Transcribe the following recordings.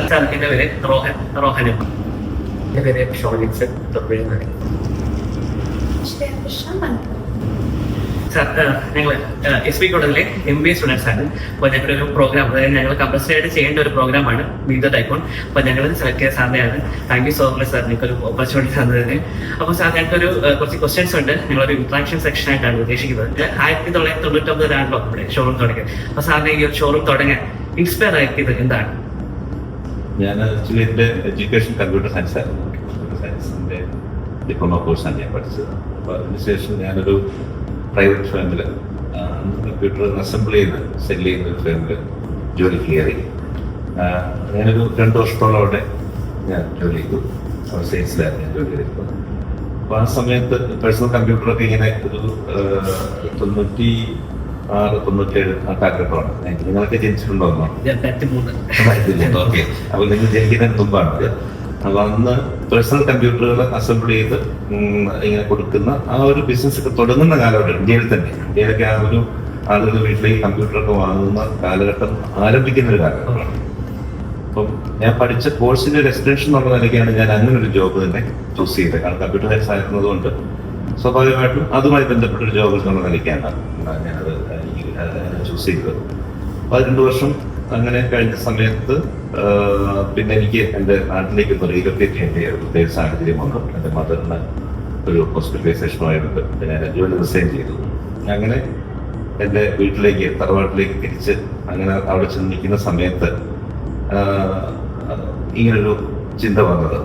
എൻ്റെ പേര് റോഹൻ. എൻ്റെ പേര് ഷോണിക്സ് തൊഴിലാണ്. സാർ, ഞങ്ങൾ എസ് പി കോളേജിലെ MBA സ്റ്റുഡൻസ് ആണ്. അപ്പോൾ ഞങ്ങളുടെ ഒരു പ്രോഗ്രാം, അതായത് ഞങ്ങൾ കമ്പൽസറി ആയിട്ട് ചെയ്യേണ്ട ഒരു പ്രോഗ്രാമാണ് മീറ്റ് ദ ടൈക്കോൺ. അപ്പോൾ ഞങ്ങൾ സെലക്ട് ചെയ്ത സാറിനെയാണ്. Thank you so much sir, നിങ്ങൾക്കൊരു ഓപ്പർച്യൂണിറ്റി തന്നതിന്. അപ്പോൾ സാർ, ഞങ്ങൾക്കൊരു കുറച്ച് ക്വസ്റ്റ്യൻസ് ഉണ്ട്. ഞങ്ങളൊരു ഇൻട്രാക്ഷൻ സെക്ഷൻ ആയിട്ടാണ് ഉദ്ദേശിക്കുന്നത്. 1999 നമ്മുടെ ഷോറൂം തുടങ്ങിയത്. അപ്പോൾ സാറിന് ഈ ഒരു ഷോറൂം തുടങ്ങാൻ ഇൻസ്പയർ ആക്കിയത് എന്താണ്? ഞാൻ ആക്ച്വലി എൻ്റെ എഡ്യൂക്കേഷൻ കമ്പ്യൂട്ടർ സയൻസ് ആയിരുന്നു. കമ്പ്യൂട്ടർ സയൻസിൻ്റെ ഡിപ്ലോമ കോഴ്സാണ് ഞാൻ പഠിച്ചത്. അപ്പോൾ അതിനുശേഷം ഞാനൊരു പ്രൈവറ്റ് ഫേമിൽ കമ്പ്യൂട്ടർ അസംബിൾ ചെയ്ത് സെല് ചെയ്യുന്ന ഒരു ഫേമിൽ ജോലി കയറി. ഞാനൊരു 2 വർഷത്തോളം അവിടെ ഞാൻ ജോലി ചെയ്തു. സെയിൽസിലായിരുന്നു ഞാൻ ജോലി ചെയ്തിരുന്നത്. അപ്പോൾ ആ സമയത്ത് പേഴ്സണൽ കമ്പ്യൂട്ടറൊക്കെ ഇങ്ങനെ ഒരു 96-97 ആ കാലഘട്ടമാണ്. നിങ്ങളൊക്കെ ജനിച്ചിട്ടുണ്ടോന്നോ? ഓക്കെ. അപ്പോൾ നിങ്ങൾ ജനിക്കുന്നതിന് മുമ്പാണ്. അപ്പോൾ അന്ന് പേഴ്സണൽ കമ്പ്യൂട്ടറുകൾ അസംബിൾ ചെയ്ത് ഇങ്ങനെ കൊടുക്കുന്ന ആ ഒരു ബിസിനസ് ഒക്കെ തുടങ്ങുന്ന കാലഘട്ടം ഇന്ത്യയിൽ തന്നെ. ഇന്ത്യയിലൊക്കെ ആ ഒരു ആളുകൾ വീട്ടിലേക്ക് കമ്പ്യൂട്ടറൊക്കെ വാങ്ങുന്ന കാലഘട്ടം ആരംഭിക്കുന്ന ഒരു കാലഘട്ടമാണ്. അപ്പം ഞാൻ പഠിച്ച കോഴ്സിന്റെ ഒരു എക്സ്റ്റൻഷൻ എന്നുള്ള നിലയ്ക്കാണ് ഞാൻ അങ്ങനെ ഒരു ജോബ് തന്നെ ചൂസ് ചെയ്തത്. കാരണം കമ്പ്യൂട്ടർ സയൻസ് ആയിരുന്നത് കൊണ്ട് സ്വാഭാവികമായിട്ടും അതുമായി ബന്ധപ്പെട്ട ഒരു ജോബ് എന്നുള്ള നിലയ്ക്കാണ് ഞാനത് ചൂസ് ചെയ്തത്. അപ്പോൾ 2 വർഷം അങ്ങനെ കഴിഞ്ഞ സമയത്ത് പിന്നെ എനിക്ക് എൻ്റെ നാട്ടിലേക്ക് റീലൊക്കേറ്റ് ചെയ്യേണ്ട ഒരു പ്രത്യേക സാഹചര്യം വന്നു. എൻ്റെ മദറിന് ഒരു ഹോസ്പിറ്റലൈസേഷനുമായിട്ട് ഞാൻ ജോലി റിസൈൻ ചെയ്തു. അങ്ങനെ എൻ്റെ വീട്ടിലേക്ക്, തറവാട്ടിലേക്ക് തിരിച്ച് അങ്ങനെ അവിടെ ചെന്ന് നിൽക്കുന്ന സമയത്ത് ഇങ്ങനൊരു ചിന്ത വന്നത്.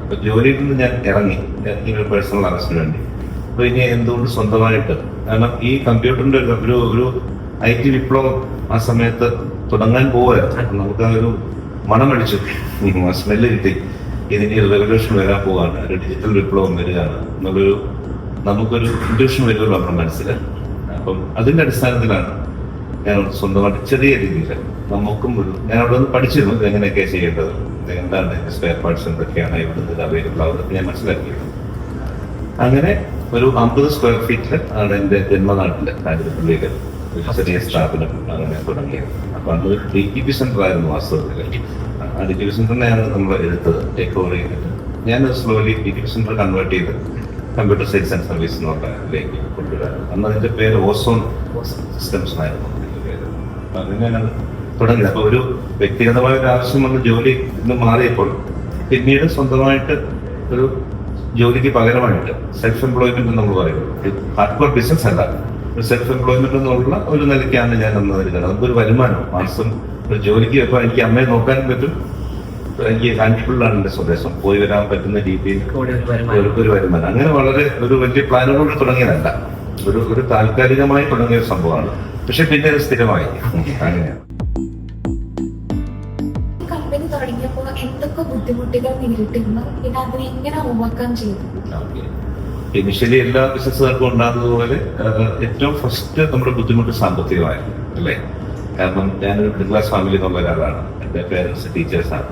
അപ്പോൾ ജോലിയിൽ നിന്ന് ഞാൻ ഇറങ്ങി ഇങ്ങനൊരു പേഴ്സണൽ ആവശ്യത്തിന് വേണ്ടി. അപ്പോൾ ഇനി എന്തുകൊണ്ട് സ്വന്തമായിട്ട്, കാരണം ഈ കമ്പ്യൂട്ടറിൻ്റെ ഒരു IT വിപ്ലവം ആ സമയത്ത് തുടങ്ങാൻ പോവുകയായിരുന്നു. നമുക്ക് ആ ഒരു മണമടിച്ചു, സ്മെല്ല് കിട്ടി. ഇതിന് റെവല്യൂഷൻ വരാൻ പോവാണ്, ഒരു ഡിജിറ്റൽ വിപ്ലവം വരികയാണ് എന്നുള്ളൊരു നമുക്കൊരു ഇൻഡ്യൂഷൻ വരുമല്ലോ നമ്മുടെ മനസ്സിൽ. അപ്പം അതിൻ്റെ അടിസ്ഥാനത്തിലാണ് ഞാൻ സ്വന്തമായിട്ട് ചെറിയ രീതിയിൽ നമുക്കും ഞാൻ അവിടെ നിന്ന് പഠിച്ചിരുന്നു എങ്ങനെയൊക്കെയാണ് ചെയ്യേണ്ടത്, എന്താണ് സ്പെയർ പാർട്സ് എന്തൊക്കെയാണ് ഇവിടെ നിന്ന് അവൈലബിൾ ആവുന്നത് ഞാൻ മനസ്സിലാക്കിയിരുന്നു. അങ്ങനെ ഒരു 50 സ്ക്വയർ ഫീറ്റിൽ ആണ് എൻ്റെ ജന്മനാട്ടിൽ കാഞ്ഞിരപ്പള്ളിയിൽ ഒരു ചെറിയ സ്ഥാപനം അങ്ങനെ തുടങ്ങിയത്. അപ്പോൾ അത് DTP സെന്റർ ആയിരുന്നു വാസ്തവത്തിൽ. ആ DTP സെന്ററിനെയാണ് നമ്മൾ എടുത്തത്, ടേക്ക് ഓവർ ചെയ്തിട്ട് ഞാൻ സ്ലോലി DTP സെന്റർ കൺവേർട്ട് ചെയ്ത് കമ്പ്യൂട്ടർ സെയിൽസ് ആൻഡ് സർവീസ് എന്നുള്ളതിലേക്ക് കൊണ്ടുവരാൻ. അന്ന് അതിൻ്റെ പേര് ഓസോൺ സിസ്റ്റംസ് എന്നായിരുന്നു പേര്. അപ്പം അങ്ങനെയാണ് തുടങ്ങിയത്. അപ്പോൾ ഒരു വ്യക്തിഗതമായ ഒരു ആവശ്യം വന്ന് ജോലി നിന്ന് മാറിയപ്പോൾ പിന്നീട് സ്വന്തമായിട്ട് ഒരു ജോലിക്ക് പകരമായിട്ട് സെൽഫ് എംപ്ലോയ്മെന്റ് നമ്മൾ പറയുന്നത് ഹാർഡ് കോർ ബിസിനസ് അല്ല, സെൽഫ് എംപ്ലോയ്മെന്റ് എന്നുള്ള ഒരു നിലയ്ക്കാണ് ഞാൻ വന്നിരിക്കുന്നത്. നമുക്കൊരു വരുമാനം മാസം ഒരു ജോലിക്ക് ഇപ്പോൾ എനിക്ക് അമ്മയെ നോക്കാനും പറ്റും, എനിക്ക് കാഞ്ചിപ്പുള്ളിലാണ് എൻ്റെ സ്വദേശം, പോയി വരാൻ പറ്റുന്ന രീതിയിൽ ഒരു വരുമാനം. അങ്ങനെ വളരെ ഒരു വലിയ പ്ലാനുകളോട് തുടങ്ങിയതല്ല, ഒരു താൽക്കാലികമായി തുടങ്ങിയ ഒരു സംഭവമാണ്. പക്ഷെ പിന്നെ അത് സ്ഥിരമായി അങ്ങനെയാണ്. തുടങ്ങിയപ്പോൾ എന്തൊക്കെ ബുദ്ധിമുട്ടുകൾ നേരിട്ടിരുന്നു, പിന്നെ അതിനെ എങ്ങനെ ഓവർകം ചെയ്തു? ഇനിഷ്യലി എല്ലാ ബിസിനസ്സുകാർക്കും ഉണ്ടാകുന്നത് പോലെ ഏറ്റവും ഫസ്റ്റ് നമ്മുടെ ബുദ്ധിമുട്ട് സാമ്പത്തികമായിരുന്നു അല്ലേ. കാരണം ഞാനൊരു മിഡിൽ ക്ലാസ് ഫാമിലി എന്നുള്ള ഒരാളാണ്, എൻ്റെ പേരൻസ് ടീച്ചേഴ്സാണ്.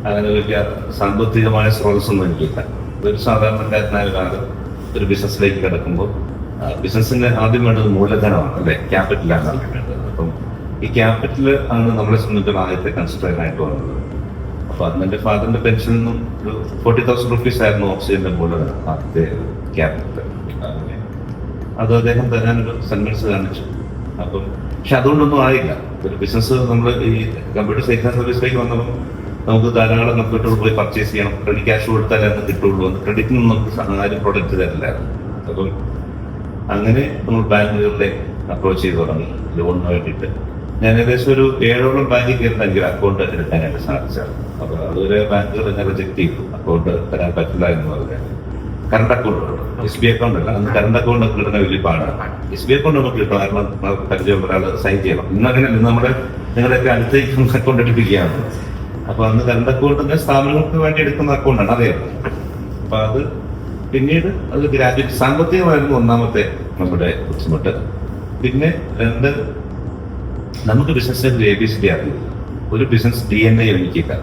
അങ്ങനെ വലിയ സാമ്പത്തികമായ സ്രോതസ്സൊന്നും എനിക്കില്ല. ഒരു സാധാരണക്കാരനായ ഒരാൾ ഒരു ബിസിനസ്സിലേക്ക് കിടക്കുമ്പോൾ ബിസിനസ്സിന് ആദ്യം വേണ്ടത് മൂലധനമാണ് അല്ലേ, ക്യാപിറ്റലാണ് വേണ്ടത്. അപ്പം ഈ ക്യാപിറ്റൽ ആണ് നമ്മളെ സംബന്ധിച്ചുള്ള ആദ്യത്തെ കൺസിഡറേഷൻ ആയിട്ട് വന്നത്. അപ്പോൾ അന്ന് എൻ്റെ ഫാദറിൻ്റെ പെൻഷനിൽ നിന്നും ഒരു 40,000 റുപ്പീസ് ആയിരുന്നു ഓക്സിജൻ്റെ മൂലധനം, ആദ്യത്തെ ക്യാപിറ്റൽ. അങ്ങനെ അത് അദ്ദേഹം തരാനൊരു സന്മനസ് കാണിച്ചു. അപ്പം പക്ഷെ അതുകൊണ്ടൊന്നും ആയില്ല. ഒരു ബിസിനസ് നമ്മൾ ഈ കമ്പ്യൂട്ടർ സെയിൽസ് ആൻഡ് സർവീസിലേക്ക് വന്നപ്പോൾ നമുക്ക് ധാരാളം കമ്പ്യൂട്ടർ പോയി പർച്ചേസ് ചെയ്യണം, ക്രെഡിറ്റ് ക്യാഷ് കൊടുത്താലേ അത് കിട്ടുള്ളൂ. ക്രെഡിറ്റിനൊന്നും നമുക്ക് ആരും പ്രൊഡക്റ്റ് തരില്ലായിരുന്നു. അപ്പം അങ്ങനെ നമ്മൾ ബാങ്കുകളിലെ അപ്രോച്ച് ചെയ്ത് തുടങ്ങി ലോണിന് വേണ്ടിയിട്ട്. ഞാൻ ഏകദേശം ഒരു 7ഓളം ബാങ്കിൽ കയറുന്ന എനിക്ക് അക്കൗണ്ട് എടുക്കാനായിട്ട് സാധിച്ചത്. അപ്പോൾ അതുവരെ ബാങ്കുകൾ എന്നെ റിജക്ട് ചെയ്തു, അക്കൗണ്ട് തരാൻ പറ്റില്ല എന്ന് പറഞ്ഞാൽ. കറണ്ട് അക്കൗണ്ട്, SB അക്കൗണ്ട് അല്ല, അന്ന് കറണ്ട് അക്കൗണ്ട് ഒക്കെ കിട്ടുന്ന വലിയ പാടാണ്. SB അക്കൗണ്ട് നമുക്ക് കിട്ടും, കാരണം പരിചയം ഒരാൾ സൈൻ ചെയ്യണം. ഇന്നങ്ങനെ നമ്മുടെ നിങ്ങളൊക്കെ അടുത്തേക്ക് അക്കൗണ്ട് എടുപ്പിക്കുകയാണ്. അപ്പോൾ അന്ന് കറണ്ട് അക്കൗണ്ട് സ്ഥാപനങ്ങൾക്ക് വേണ്ടി എടുക്കുന്ന അക്കൗണ്ടാണ്, അറിയാം. അപ്പൊ അത് പിന്നീട് അത് ഗ്രാജുവേറ്റ് സാമ്പത്തികമായിരുന്നു ഒന്നാമത്തെ നമ്മുടെ ബുദ്ധിമുട്ട്. പിന്നെ രണ്ട്, നമുക്ക് ബിസിനസ്സിന് ഒരു ABCD അറിയില്ല, ഒരു ബിസിനസ് DNA എനിക്കില്ല,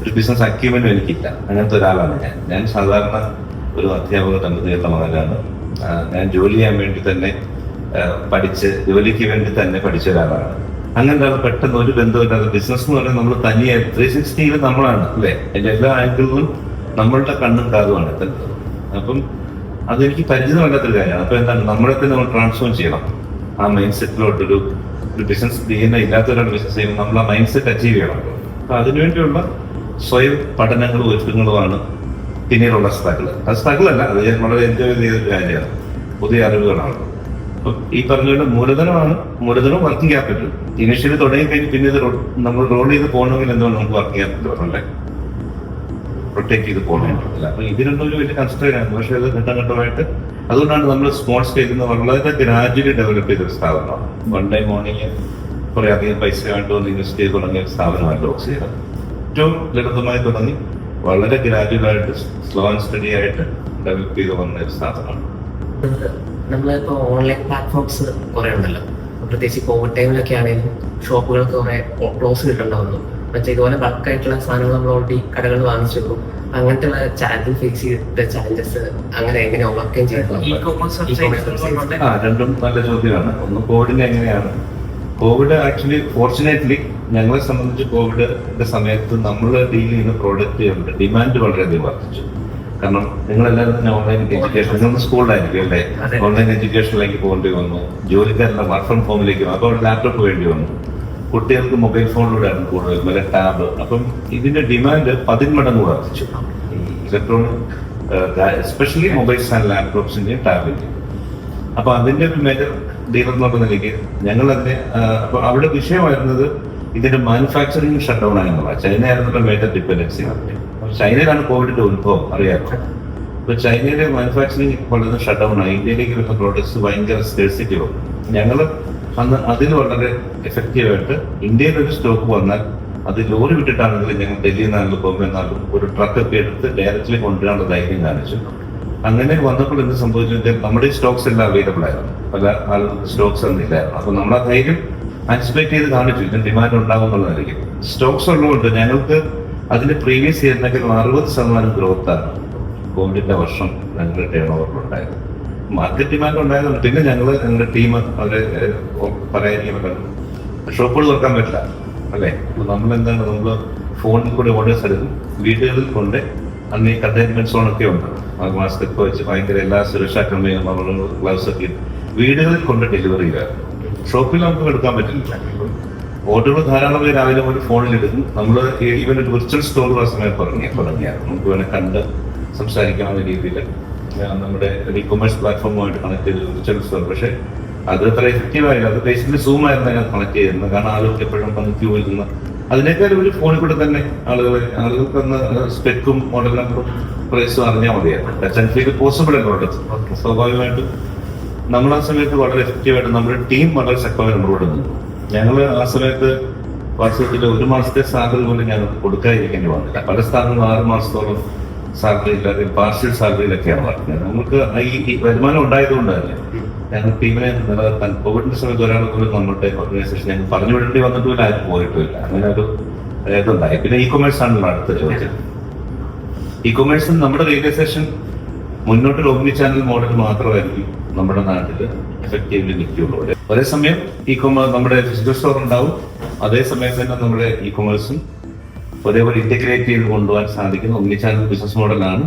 ഒരു ബിസിനസ് അക്യൂമെന്റും എനിക്കില്ല. അങ്ങനത്തെ ഒരാളാണ് ഞാൻ സാധാരണ ഒരു അധ്യാപക തമ്പതിയുള്ള മകനാണ്. ഞാൻ ജോലി ചെയ്യാൻ വേണ്ടി തന്നെ ജോലിക്ക് വേണ്ടി തന്നെ പഠിച്ച ഒരാളാണ്. അങ്ങനെ പെട്ടെന്ന് ഒരു ബന്ധമില്ലാതെ ബിസിനസ് എന്ന് പറയുന്നത് നമ്മൾ തനിയെ 360 നമ്മളാണ് അല്ലേ, അതിന്റെ എല്ലാ ആംഗിളിലും നമ്മളുടെ കണ്ണും കാതുമാണ് എത്തുന്നത്. അപ്പം അതെനിക്ക് പരിചിതമല്ലാത്തൊരു കാര്യമാണ്. അപ്പൊ എന്താണ്, നമ്മളെ തന്നെ നമ്മൾ ട്രാൻസ്ഫോം ചെയ്യണം ആ മൈൻഡ് സെറ്റിലോട്ട്. ഒരു ബിസിനസ് ചെയ്യുന്ന ഇല്ലാത്തവരാണ് ബിസിനസ് ചെയ്യുന്നത്, നമ്മൾ ആ മൈൻഡ് സെറ്റ് അച്ചീവ് ചെയ്യണം. അപ്പൊ അതിനുവേണ്ടിയുള്ള സ്വയം പഠനങ്ങളും ഒരുക്കങ്ങളുമാണ് പിന്നീടുള്ള സ്ട്രഗിൾ. അത് സ്ട്രഗിൾ അല്ല, അത് ഞാൻ വളരെ എൻജോയ് ചെയ്തൊരു കാര്യമാണ്, പുതിയ അറിവുകളാണ്. അപ്പം ഈ പറഞ്ഞ മൂലധനം വർക്കിംഗ് ക്യാപിറ്റൽ. ഇനിഷ്യലി തുടങ്ങി കഴിഞ്ഞ് പിന്നെ ഇത് നമ്മൾ റോൾ ചെയ്ത് പോകണമെങ്കിൽ എന്തുകൊണ്ട് നമുക്ക് വർക്കിംഗ് ക്യാപിറ്റൽ വരണ്ടേ, പ്രൊട്ടക്ട് ചെയ്ത് പോകേണ്ടതില്ല. അപ്പൊ ഇതിനൊന്നും ഒരു വലിയ കൺസ്ട്രെയിൻ ആണ്. പക്ഷേ അത് ഘട്ടഘട്ടമായിട്ട്, അതുകൊണ്ടാണ് നമ്മൾ സ്മോൾ സ്കെയിലിൽ നിന്ന് വളരെ ഗ്രാജുവലി ഡെവലപ്പ് ചെയ്തൊരു സ്ഥാപനമാണ്. വൺ ഡേ മോർണിംഗ് കുറെ അധികം പൈസ വേണ്ടി വന്ന് ഇൻവെസ്റ്റ് ചെയ്ത് തുടങ്ങിയ ഒരു സ്ഥാപനമാണ് ഡോക്സിയുടെ. ഏറ്റവും ലളിതമായി തുടങ്ങി വളരെ ഗ്രാജുവലായിട്ട് സ്ലോ ആൻഡ് സ്റ്റഡി ആയിട്ട് ഡെവലപ്പ് ചെയ്ത് വന്ന ഒരു സ്ഥാപനമാണ്. നമ്മളിപ്പോൾ ഓൺലൈൻ പ്ലാറ്റ്ഫോംസ് കുറേ ഉണ്ടല്ലോ, പ്രത്യേകിച്ച് കോവിഡ് ടൈമിലൊക്കെ ആണെങ്കിലും ഷോപ്പുകൾക്ക് കുറെ ക്ലോസ് കിട്ടുന്നുണ്ടാവുന്നു. മറ്റേ ഇതുപോലെ ബൾക്കായിട്ടുള്ള സാധനങ്ങൾ നമ്മൾ ഓൾറെഡി കടകളിൽ വാങ്ങിച്ചു വെക്കും. അങ്ങനത്തെ ചാലഞ്ച് ഫേസ് ചെയ്തിട്ട് ചാലഞ്ചസ് അങ്ങനെ എങ്ങനെ ഓവർകം ചെയ്തു? രണ്ടും നല്ല ചോദ്യമാണ്. ഒന്ന് കോവിഡിന്റെ എങ്ങനെയാണ്. കോവിഡ് ആക്ച്വലി ഫോർച്ചുനേറ്റ്ലി ഞങ്ങളെ സംബന്ധിച്ച് കോവിഡിന്റെ സമയത്ത് നമ്മൾ ഡീൽ ചെയ്യുന്ന പ്രോഡക്റ്റുകളുടെ ഡിമാൻഡ് വളരെയധികം വർദ്ധിച്ചു. കാരണം നിങ്ങളെല്ലാവരും തന്നെ ഓൺലൈൻ എഡ്യൂക്കേഷൻ, നിങ്ങൾ സ്കൂളിലായിരിക്കും അല്ലേ, ഓൺലൈൻ എഡ്യൂക്കേഷനിലേക്ക് പോകേണ്ടി വന്നു. ജോലിക്കാരെല്ലാം വർക്ക് ഫ്രം ഹോമിലേക്ക് വന്നു. അപ്പോൾ ലാപ്ടോപ്പ് വേണ്ടി വന്നു. കുട്ടികൾക്ക് മൊബൈൽ ഫോണിലൂടെയാണ് കൂടുതൽ, വല്ല ടാബ്. അപ്പം ഇതിന്റെ ഡിമാൻഡ് 10 മടങ്ങ് വർദ്ധിച്ചു. ഇലക്ട്രോണിക് എസ്പെഷ്യലി മൊബൈൽസ് ആൻഡ് ലാപ്ടോപ്സിന്റെയും ടാബിന്റെയും. അപ്പൊ അതിന്റെ ഒരു മേജർ ഡീലർ എന്നുള്ള നിലയ്ക്ക് ഞങ്ങൾ അതിനെ, അപ്പൊ അവിടെ വിഷയമായിരുന്നത് ഇതിന്റെ മാനുഫാക്ചറിങ് ഷട്ട് ഡൗൺ ആയെന്നുള്ള. ചൈനയായിരുന്നുള്ള മേജർ ഡിപ്പെൻഡൻസി. ചൈനയിലാണ് കോവിഡിന്റെ ഉത്ഭവം, അറിയാമോ? അപ്പൊ ചൈനയിലെ മാനുഫാക്ചറിങ് വളരെ ഷട്ട് ഡൗൺ ആയി. ഇന്ത്യയിലേക്ക് വരുന്ന പ്രോഡക്ട്സ് ഭയങ്കര സ്കേഴ്സിറ്റി വന്നു. ഞങ്ങൾ അന്ന് അതിന് വളരെ എഫക്റ്റീവായിട്ട് ഇന്ത്യയിൽ ഒരു സ്റ്റോക്ക് വന്നാൽ അത് ലോറി വിട്ടിട്ടാണെങ്കിലും ഞങ്ങൾ ഡൽഹിയിൽ നിന്നാണെങ്കിലും ബോംബെ നിന്നാലും ഒരു ട്രക്കൊക്കെ എടുത്ത് ഡയറക്റ്റ്ലി കൊണ്ടുവരാനുള്ള ധൈര്യം കാണിച്ചു. അങ്ങനെ വന്നപ്പോൾ എന്ത് സംഭവിച്ചു, നമ്മുടെ സ്റ്റോക്സ് എല്ലാം അവൈലബിൾ ആയിരുന്നു, പല ആളുകൾക്ക് സ്റ്റോക്സ് ഒന്നും ഇല്ലായിരുന്നു. അപ്പൊ നമ്മൾ ആ ധൈര്യം ആൻസിപ്പേറ്റ് ചെയ്ത് കാണിച്ചു ഇതിന് ഡിമാൻഡ് ഉണ്ടാകും എന്നുള്ളതായിരിക്കും. സ്റ്റോക്സ് ഉള്ളതുകൊണ്ട് ഞങ്ങൾക്ക് അതിന്റെ പ്രീവിയസ് ഇയറിനൊക്കെ 60% ഗ്രോത്താണ് കോവിഡിന്റെ വർഷം ഞങ്ങളുടെ ടേൺ ഓവറിലുണ്ടായത്. മാർക്കറ്റ് ഡിമാൻഡ് ഉണ്ടായതുകൊണ്ട് പിന്നെ ഞങ്ങളുടെ ടീം അവരെ പറയാൻ ഷോപ്പുകൾ തുറക്കാൻ പറ്റില്ല അല്ലേ. അപ്പൊ നമ്മളെന്താണ്, നമ്മൾ ഫോണിൽ കൂടെ ഓർഡേഴ്സ് എടുക്കും, വീടുകളിൽ കൊണ്ട് അന്ന് ഈ കണ്ടെയ്ൻമെന്റ് സോണൊക്കെ ഉണ്ട്, മാസ്ക് ഒക്കെ വെച്ച് ഭയങ്കര എല്ലാ സുരക്ഷാ ക്രമീകരണം ഗ്ലൗസ് ഒക്കെ വീടുകളിൽ കൊണ്ട് ഡെലിവറി ചെയ്യാറ്. ഷോപ്പിൽ നമുക്ക് എടുക്കാൻ പറ്റില്ല. ഓർഡറുകൾ ധാരാളം പേര് രാവിലെ ഒരു ഫോണിൽ എടുക്കും. നമ്മൾ ഈവൻ ഒരു വിർച്വൽ സ്റ്റോർ ആ സമയം തുടങ്ങിയാണ്. നമുക്ക് വേണേൽ കണ്ട് സംസാരിക്കാവുന്ന രീതിയിൽ നമ്മുടെ ഇ കൊമേഴ്സ് പ്ലാറ്റ്ഫോമുമായിട്ട് കണക്ട് ചെയ്ത് വിർച്വൽ സ്റ്റോർ. പക്ഷേ അത് അത്ര എഫക്റ്റീവ് ആയില്ല. അത് ബേസിക്കലി സൂം ആയിരുന്നു അതിനകത്ത് കണക്ട് ചെയ്യുന്നത്. കാരണം ആളുകൾക്ക് എപ്പോഴും വന്ന് ക്യൂ വരുന്ന അതിനേക്കാൾ ഒരു ഫോണിൽ കൂടെ തന്നെ ആളുകൾക്ക് ഒന്ന് സ്പെക്കും മോഡൽ നമ്പറും പ്രൈസും അറിഞ്ഞാൽ മതിയായിരുന്നു. Touch and feel possible product. സ്വാഭാവികമായിട്ടും നമ്മൾ ആ സമയത്ത് വളരെ എഫക്റ്റീവായിട്ട് നമ്മുടെ ടീം വളരെ ശക്തമായി നമ്മളോട് നിന്നു. ഞങ്ങൾ ആ സമയത്ത് വാട്സാപ്പിൽ 1 മാസത്തെ സാലറി പോലും ഞങ്ങൾ കൊടുക്കാതിരിക്കേണ്ടി വന്നില്ല. പല സ്ഥാപനങ്ങളും 6 മാസത്തോളം സാലറി ഇല്ലാതെ പാർഷ്യൽ സാലറിയിലൊക്കെയാണ് വർക്കുന്നത്. നമുക്ക് ഈ വരുമാനം ഉണ്ടായതുകൊണ്ട് തന്നെ ഞങ്ങൾ ടീമിനെ നിലനിർത്താൻ കോവിഡിന്റെ സമയത്ത് ഒരാൾ പോലും നമ്മുടെ ഓർഗനൈസേഷൻ ഞങ്ങൾ പറഞ്ഞു വിടേണ്ടി വന്നിട്ടില്ല, ആരും പോയിട്ടില്ല. അങ്ങനെ ഒരു ഇതുണ്ടായി. പിന്നെ ഇ കൊമേഴ്സ് ആണല്ലോ അടുത്ത ചോദ്യം. ഇ കൊമേഴ്സിൽ നമ്മുടെ റിയലൈസേഷൻ മുന്നോട്ടൊരു ഓംനി ചാനൽ മോഡൽ മാത്രമായിരിക്കും നമ്മുടെ നാട്ടിൽ എഫക്റ്റീവ്ലി നിൽക്കുള്ളൂ. ഒരേ സമയം ഇ കൊമേഴ്സ് നമ്മുടെ ഫിസിക്കൽ സ്റ്റോർ ഉണ്ടാവും, അതേ സമയത്ത് തന്നെ നമ്മുടെ ഇ കൊമേഴ്സും ഒരേപോലെ ഇന്റഗ്രേറ്റ് ചെയ്ത് കൊണ്ടുപോകാൻ സാധിക്കുന്ന ഓംനി ചാനൽ ബിസിനസ് മോഡലാണ്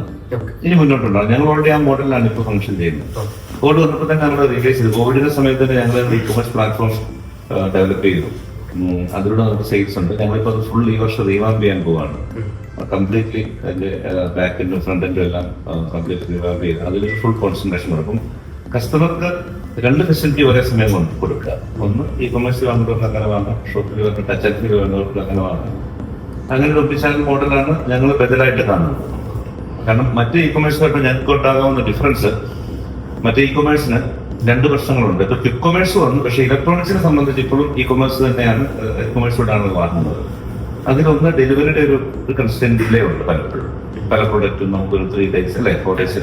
ഇനി മുന്നോട്ടുണ്ടാവും. ഞങ്ങൾ ഓൾറെഡി ആ മോഡലിലാണ് ഇപ്പോൾ ഫംഗ്ഷൻ ചെയ്യുന്നത്. കോവിഡ് വന്നപ്പോൾ തന്നെ നമ്മൾ റിയലൈസ് ചെയ്തു. കോവിഡിന്റെ സമയത്ത് തന്നെ ഞങ്ങൾ ഇ കൊമേഴ്സ് പ്ലാറ്റ്ഫോം ഡെവലപ്പ് ചെയ്തു. അതിലൂടെ നമുക്ക് സെയിൽസ് ഉണ്ട്. ഞങ്ങളിപ്പോൾ അത് ഫുൾ ഈ വർഷം റീവാമ്പ് ചെയ്യാൻ പോവാണ്. കംപ്ലീറ്റ്ലി അതിന്റെ ബാക്ക് എൻഡും ഫ്രണ്ട് എൻഡും എല്ലാം കംപ്ലീറ്റ് റീവാമ്പ് ചെയ്ത് അതിലൊരു ഫുൾ കോൺസെൻട്രേഷൻ കൊടുക്കും. കസ്റ്റമർക്ക് 2 ഫെസിലിറ്റി ഒരേ സമയം കൊണ്ട് കൊടുക്കുക. ഒന്ന് ഇ കൊമേഴ്സ് വാങ്ങുന്നവർക്ക് അങ്ങനെ വാങ്ങാം, ഷോപ്പിൽ വന്ന് ടച്ച് ആൻഡ് ഫീൽ വേണ്ടവർക്ക് അങ്ങനെ വാങ്ങാം. അങ്ങനെ ഒരു ഒപ്പിച്ചാൽ മോഡലാണ് ഞങ്ങൾ ബദലായിട്ട് കാണുന്നത്. കാരണം മറ്റേ ഇ കൊമേഴ്സുമായിട്ട് ഞങ്ങൾക്ക് ഉണ്ടാകാവുന്ന ഡിഫറൻസ്, മറ്റേ ഇ കൊമേഴ്സിന് 2 പ്രശ്നങ്ങളുണ്ട്. ഇപ്പൊ ക്വിക്ക് കൊമേഴ്സ് വന്നു, പക്ഷെ ഇലക്ട്രോണിക്സിനെ സംബന്ധിച്ച് ഇപ്പോഴും ഇ കൊമേഴ്സ് തന്നെയാണ് ഇ കൊമേഴ്സിലൂടെയാണ് വാങ്ങുന്നത്. അതിലൊന്ന് ഡെലിവറിയുടെ ഒരു കൺസ്റ്റന്റ് ഡിലേ ഉണ്ട്. പലപ്പോഴും പല പ്രോഡക്റ്റും നമുക്കൊരു 3 days അല്ലെ 4 days